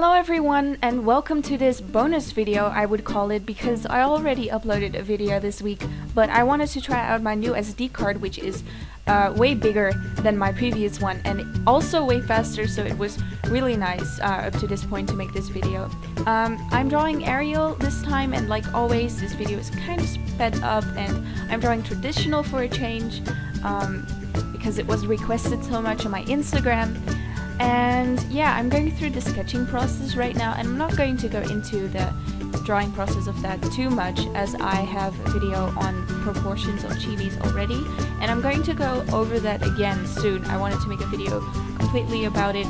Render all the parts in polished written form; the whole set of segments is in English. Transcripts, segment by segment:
Hello everyone and welcome to this bonus video, I would call it, because I already uploaded a video this week, but I wanted to try out my new SD card, which is way bigger than my previous one and also way faster, so it was really nice up to this point to make this video. I'm drawing Ariel this time, and like always this video is kind of sped up and I'm drawing traditional for a change because it was requested so much on my Instagram. And yeah, I'm going through the sketching process right now, and I'm not going to go into the drawing process of that too much as I have a video on proportions of chibis already, and I'm going to go over that again soon. I wanted to make a video completely about it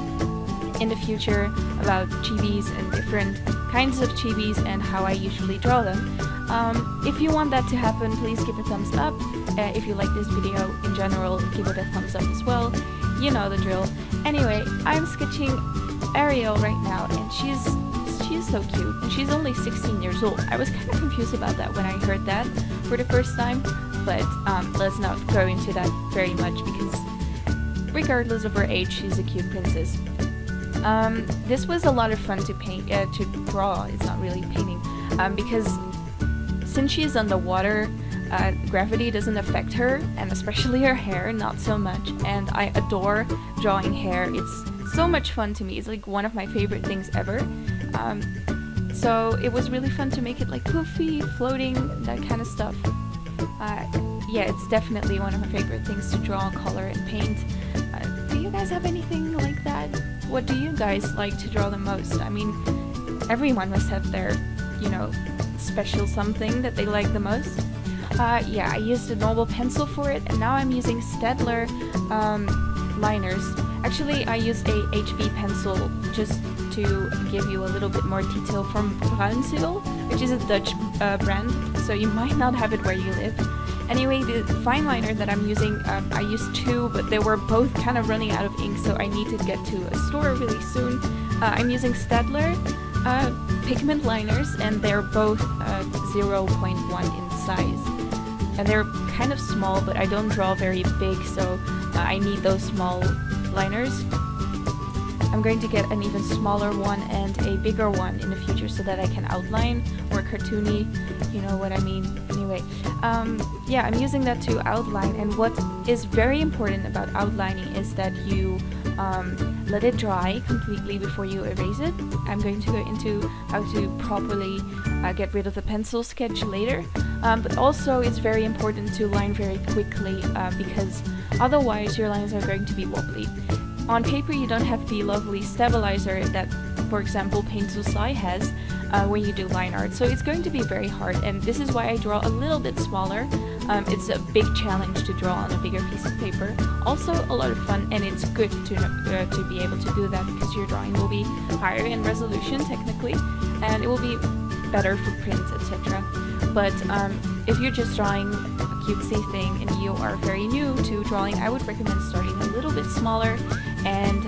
in the future, about chibis and different kinds of chibis and how I usually draw them. If you want that to happen, please give a thumbs up. If you like this video in general, give it a thumbs up as well. You know the drill. Anyway, I'm sketching Ariel right now, and she's so cute, and she's only 16 years old. I was kind of confused about that when I heard that for the first time, but let's not go into that very much because regardless of her age, she's a cute princess. This was a lot of fun to paint, to draw. It's not really painting, because since she's underwater, gravity doesn't affect her, and especially her hair, not so much, and I adore drawing hair. It's so much fun to me. It's like one of my favorite things ever. So it was really fun to make it like poofy, floating, that kind of stuff. Yeah, it's definitely one of my favorite things to draw, color, and paint. Do you guys have anything like that? What do you guys like to draw the most? I mean, everyone must have their, you know, special something that they like the most. Yeah, I used a normal pencil for it, and now I'm using Staedtler liners. Actually, I used a HB pencil just to give you a little bit more detail from Bruinzeel, which is a Dutch brand, so you might not have it where you live. Anyway, the fine liner that I'm using, I used two, but they were both kind of running out of ink, so I need to get to a store really soon. I'm using Staedtler pigment liners, and they're both 0.1 in size. And they're kind of small, but I don't draw very big, so I need those small liners. I'm going to get an even smaller one and a bigger one in the future so that I can outline, or cartoony, you know what I mean. Anyway, yeah, I'm using that to outline, and what is very important about outlining is that you let it dry completely before you erase it. I'm going to go into how to properly get rid of the pencil sketch later, but also it's very important to line very quickly because otherwise your lines are going to be wobbly. On paper you don't have the lovely stabilizer that, for example, Paint Susai has when you do line art, so it's going to be very hard, and this is why I draw a little bit smaller. It's a big challenge to draw on a bigger piece of paper. Also a lot of fun, and it's good to be able to do that because your drawing will be higher in resolution technically, and it will be better for print, etc. But if you're just drawing a cutesy thing and you are very new to drawing, I would recommend starting a little bit smaller and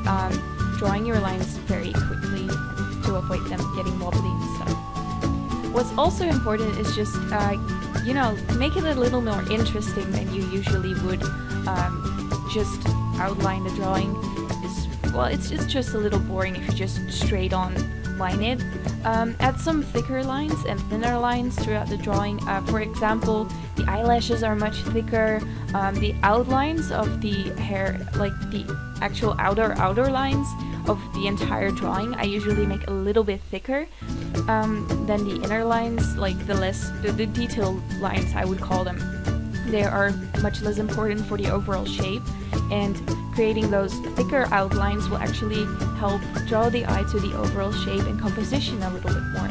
drawing your lines very quickly to avoid them getting wobbly and stuff. What's also important is just, you know, make it a little more interesting than you usually would. Just outline the drawing is, well, it's just a little boring if you just straight on line it. Add some thicker lines and thinner lines throughout the drawing. For example, the eyelashes are much thicker. The outlines of the hair, like the actual outer lines of the entire drawing, I usually make a little bit thicker than the inner lines, like the detail lines, I would call them. They are much less important for the overall shape, and creating those thicker outlines will actually help draw the eye to the overall shape and composition a little bit more.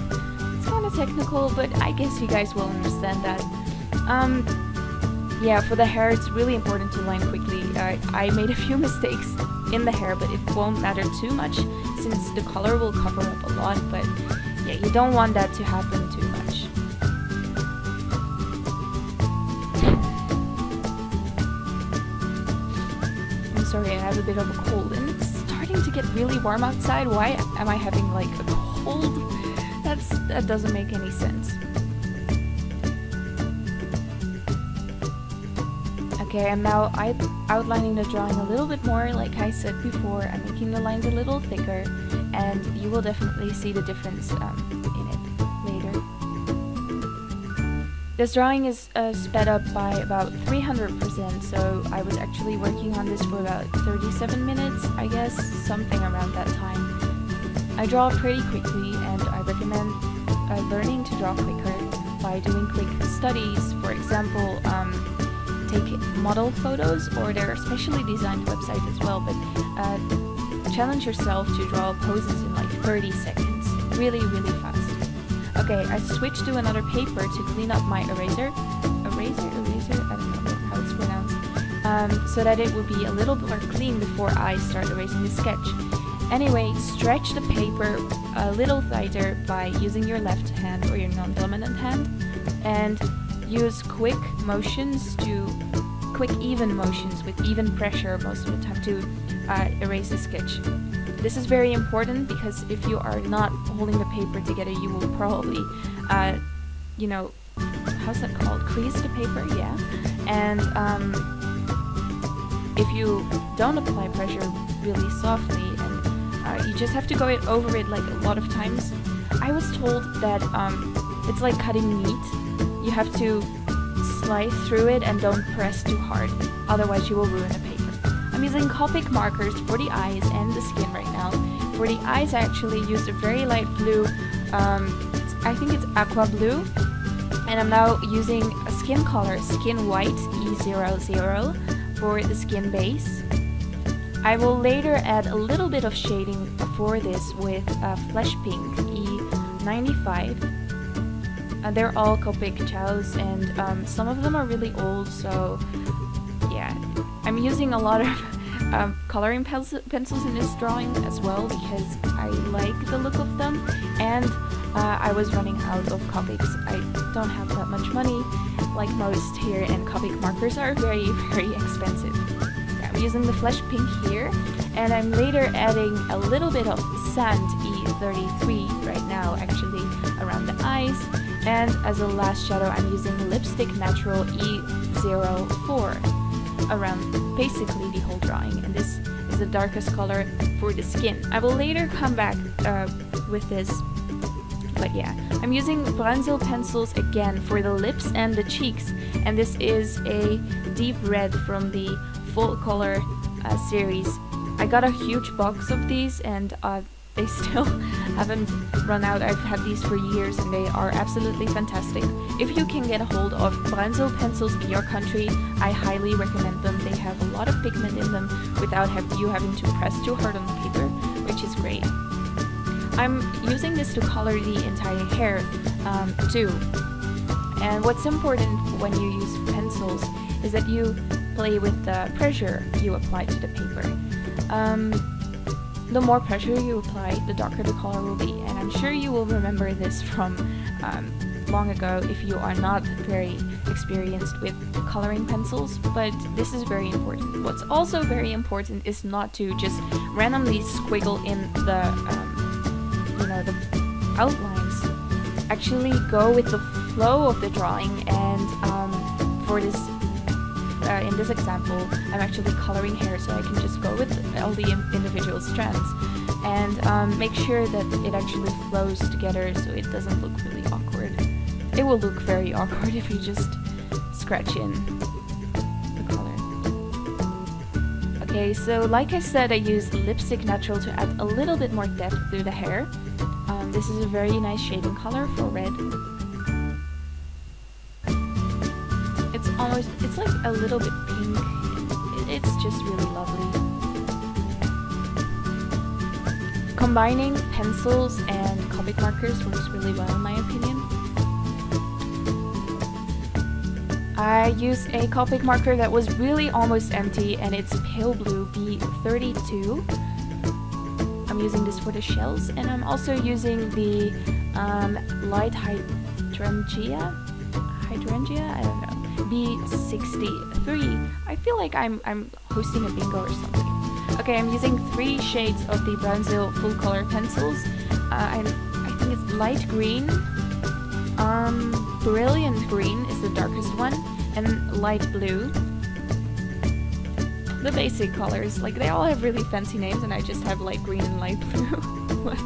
It's kind of technical, but I guess you guys will understand that. Yeah, for the hair it's really important to line quickly. I made a few mistakes in the hair, but it won't matter too much since the color will cover up a lot, but yeah, you don't want that to happen too much. I'm sorry, I have a bit of a cold, and it's starting to get really warm outside. Why am I having like a cold? That doesn't make any sense. Okay, I'm now outlining the drawing a little bit more. Like I said before, I'm making the lines a little thicker, and you will definitely see the difference in it later. This drawing is sped up by about 300%, so I was actually working on this for about 37 minutes, I guess, something around that time. I draw pretty quickly, and I recommend learning to draw quicker by doing quick studies. For example, take model photos, or there are specially designed websites as well, but challenge yourself to draw poses in like 30 seconds, really fast. Okay, I switched to another paper to clean up my eraser, I don't know how it's pronounced, so that it would be a little more clean before I start erasing the sketch. Anyway, stretch the paper a little tighter by using your left hand or your non-dominant hand, and use quick even motions with even pressure most of the time to erase the sketch. This is very important because if you are not holding the paper together, you will probably, you know, how's that called? Crease the paper, yeah. And if you don't apply pressure really softly, and you just have to go over it like a lot of times. I was told that it's like cutting meat. You have to slide through it and don't press too hard, otherwise you will ruin the paper. I'm using Copic markers for the eyes and the skin right now. For the eyes, I actually used a very light blue, I think it's aqua blue, and I'm now using a skin color, Skin White E00 for the skin base. I will later add a little bit of shading for this with Flesh Pink E95. They're all Copic chows, and some of them are really old, so yeah. I'm using a lot of coloring pencils in this drawing as well because I like the look of them, and I was running out of Copics. I don't have that much money like most here, and Copic markers are very expensive. Yeah, I'm using the Flesh Pink here, and I'm later adding a little bit of Sand E33 right now, actually, around the eyes. And as a last shadow, I'm using Lipstick Natural E04 around basically the whole drawing, and this is the darkest color for the skin. I will later come back with this, but yeah. I'm using Bronzil pencils again for the lips and the cheeks, and this is a deep red from the Full Color series. I got a huge box of these, and they still haven't run out. I've had these for years and they are absolutely fantastic. If you can get a hold of Bronzil pencils in your country, I highly recommend them. They have a lot of pigment in them without you having to press too hard on the paper, which is great. I'm using this to color the entire hair too. And what's important when you use pencils is that you play with the pressure you apply to the paper. The more pressure you apply, the darker the color will be, and I'm sure you will remember this from long ago if you are not very experienced with coloring pencils, but this is very important. What's also very important is not to just randomly squiggle in the, you know, the outlines. Actually go with the flow of the drawing, and for this in this example, I'm actually coloring hair, so I can just go with all the individual strands and make sure that it actually flows together so it doesn't look really awkward. It will look very awkward if you just scratch in the color. Okay, so like I said, I used Lipstick Natural to add a little bit more depth through the hair. This is a very nice shading color for red. It's like a little bit pink. It's just really lovely. Combining pencils and Copic markers works really well in my opinion. I used a Copic marker that was really almost empty, and it's Pale Blue B32. I'm using this for the shells, and I'm also using the Light Hydrangea? I don't know. B63. I feel like I'm hosting a bingo or something. Okay, I'm using 3 shades of the Bronzil full color pencils. I think it's light green, brilliant green is the darkest one, and light blue. The basic colors, like they all have really fancy names, and I just have light green and light blue. What?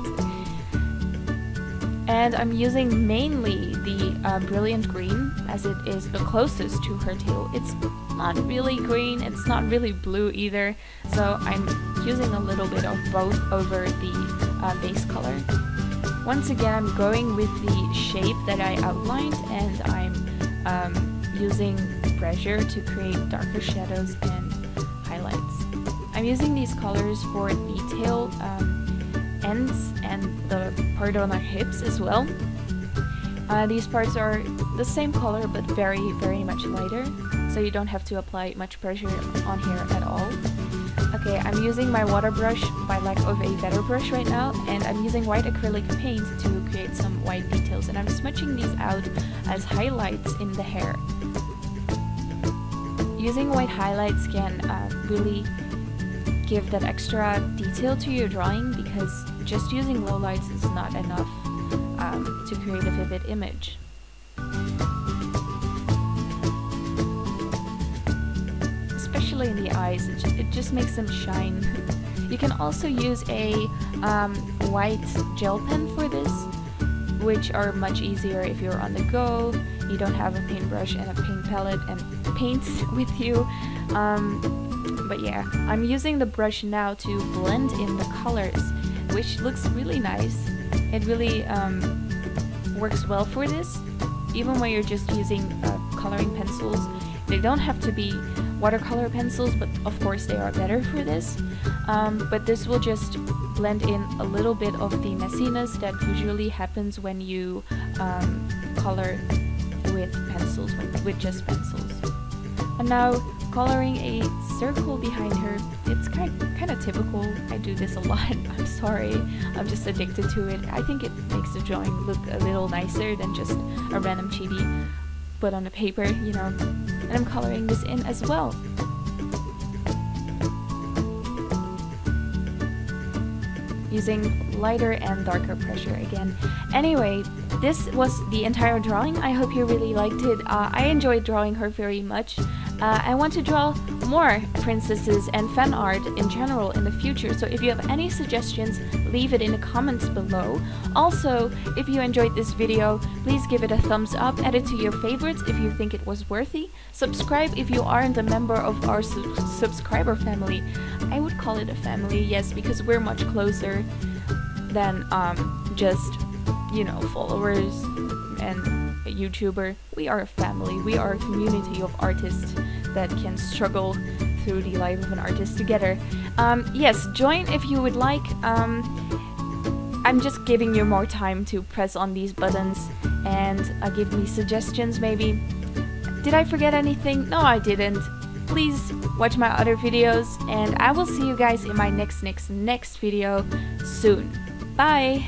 And I'm using mainly the brilliant green, as it is the closest to her tail. It's not really green, it's not really blue either, so I'm using a little bit of both over the base color. Once again, I'm going with the shape that I outlined, and I'm using pressure to create darker shadows and highlights. I'm using these colors for the tail ends and the part on our hips as well. These parts are the same color but very much lighter, so you don't have to apply much pressure on here at all. Okay, I'm using my water brush by lack of a better brush right now, and I'm using white acrylic paint to create some white details, and I'm smudging these out as highlights in the hair. Using white highlights can really give that extra detail to your drawing, because just using lowlights is not enough to create a vivid image. Especially in the eyes, it just makes them shine. You can also use a white gel pen for this, which are much easier if you're on the go, you don't have a paintbrush and a paint palette and paints with you. But yeah, I'm using the brush now to blend in the colors, which looks really nice. It really works well for this, even when you're just using coloring pencils. They don't have to be watercolor pencils, but of course they are better for this. But this will just blend in a little bit of the messiness that usually happens when you color with pencils, with just pencils. And now coloring a circle behind her. It's kind of typical. I do this a lot. I'm sorry. I'm just addicted to it. I think it makes the drawing look a little nicer than just a random chibi put on the paper, you know. And I'm coloring this in as well. Using lighter and darker pressure again. Anyway, this was the entire drawing. I hope you really liked it. I enjoyed drawing her very much. I want to draw more princesses and fan art in general in the future, so if you have any suggestions, leave it in the comments below. Also, if you enjoyed this video, please give it a thumbs up, add it to your favorites if you think it was worthy. Subscribe if you aren't a member of our subscriber family. I would call it a family, yes, because we're much closer than just, you know, followers and a YouTuber. We are a family. We are a community of artists that can struggle through the life of an artist together. Yes, join if you would like. I'm just giving you more time to press on these buttons and give me suggestions maybe. Did I forget anything? No, I didn't. Please watch my other videos, and I will see you guys in my next video soon. Bye!